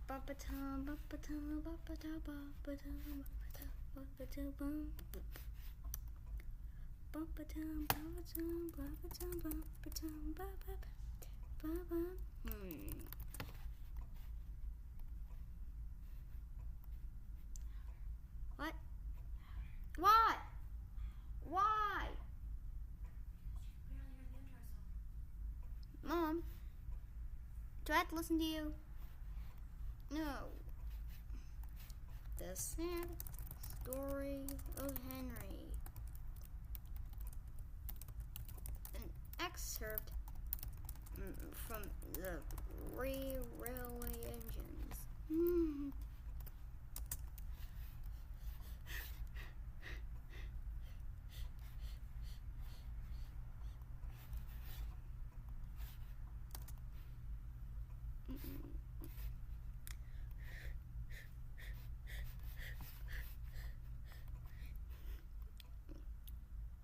Ba-ba-tum, ba-ba-tum, ba-ba-tum, ba-ba-tum, ba-ba-tum, ba-ba-tum, ba-ba-tum, ba-ba-tum, ba-ba-tum, ba-ba-tum, ba-ba-ba-ba. What? What? Why? Mom, do I have to listen to you? No. The Sad Story of Henry. An excerpt from the Railway Engines.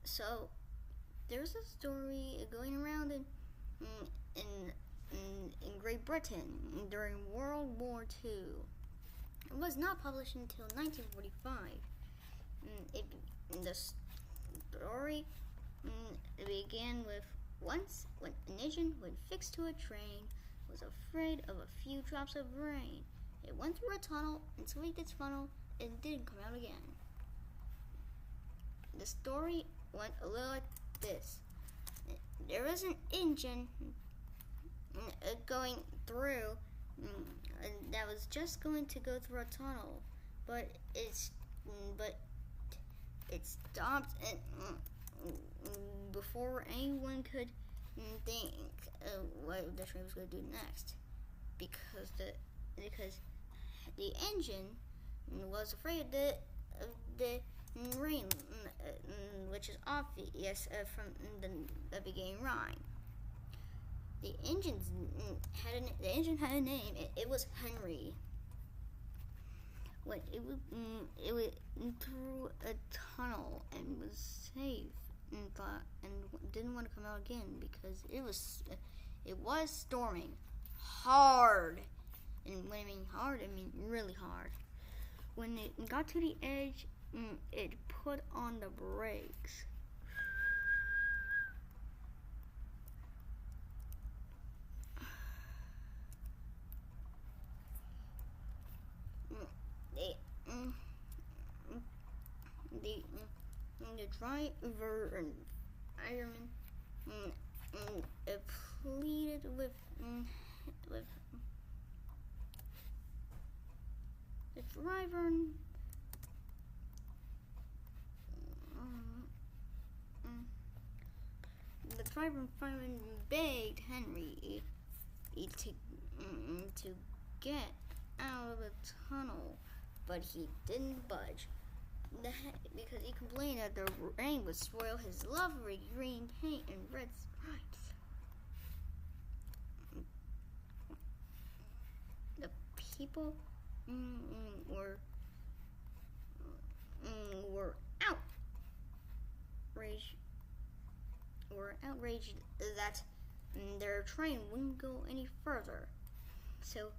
So, there's a story going around in Great Britain during World War II. It was not published until 1945. The story began with once when an engine when fixed to a train was afraid of a few drops of rain. It went through a tunnel and squeaked its funnel and didn't come out again. The story went a little like this. There was an engine going through that was just going to go through a tunnel, but it stopped before anyone could think what the train was going to do next, because the engine was afraid of the rain, which is obvious from the beginning rhyme. The engine had a name. It was Henry. When it went through a tunnel and was safe and didn't want to come out again because it was storming hard. And when I mean hard, I mean really hard. When it got to the edge, it put on the brakes. The driver and fireman pleaded with the driver. The driver and fireman begged Henry to get out of the tunnel, but he didn't budge because he complained that the rain would spoil his lovely green paint and red stripes. The people were outraged that their train wouldn't go any further, so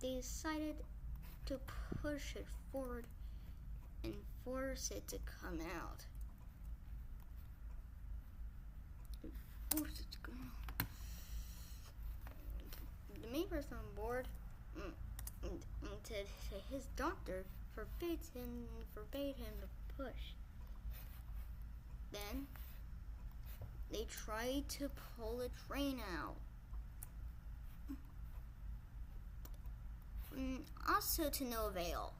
they decided to push it forward and force it to come out. The main person on board to his doctor forbade him to push. Then they tried to pull the train out. Also to no avail.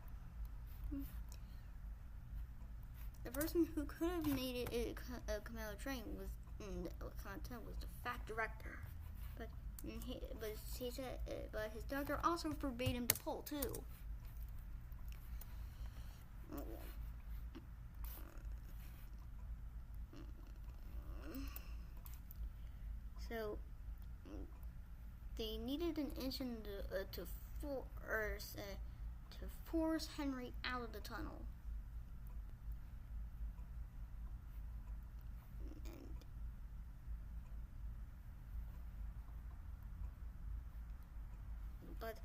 The person who could have made it come out of the train was the fact director, but he said, but his doctor also forbade him to pull too. So they needed an engine to force Henry out of the tunnel. But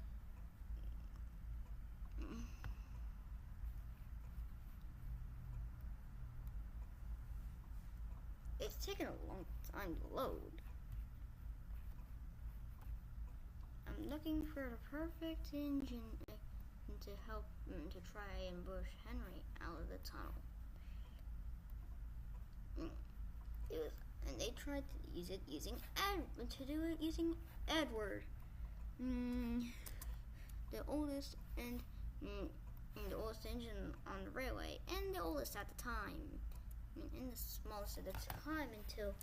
it's taken a long time to load. I'm looking for the perfect engine to help to try and push Henry out of the tunnel. And they tried to use it using Edward, the oldest and the oldest engine on the railway, and the oldest at the time, and the smallest at the time until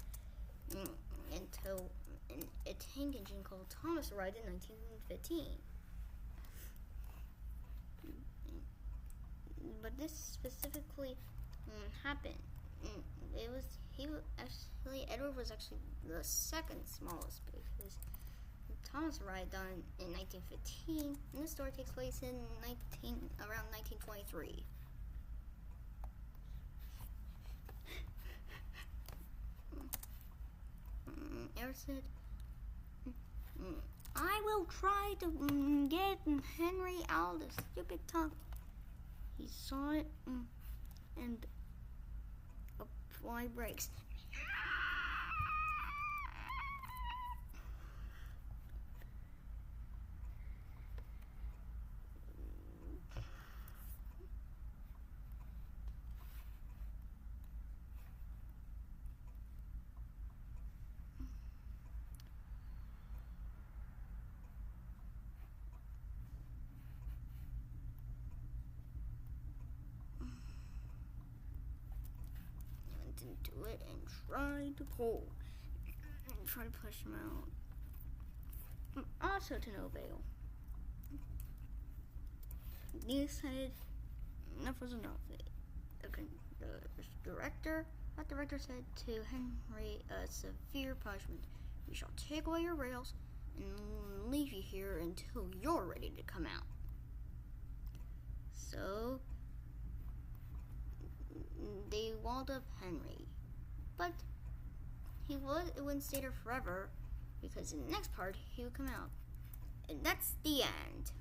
a tank engine called Thomas arrived in 1915. But this specifically happened. Edward was actually the second smallest because Thomas arrived in 1915, and this story takes place in around 1923. Eric said, "I will try to get Henry out of the stupid tunnel." He saw it and apply brakes. Do it and try to pull and try to push him out. Also to no avail. He decided enough was enough. The director said to Henry a severe punishment. "We shall take away your rails and leave you here until you're ready to come out." So they walled up Henry, but it wouldn't stay there forever, because in the next part he would come out, and that's the end.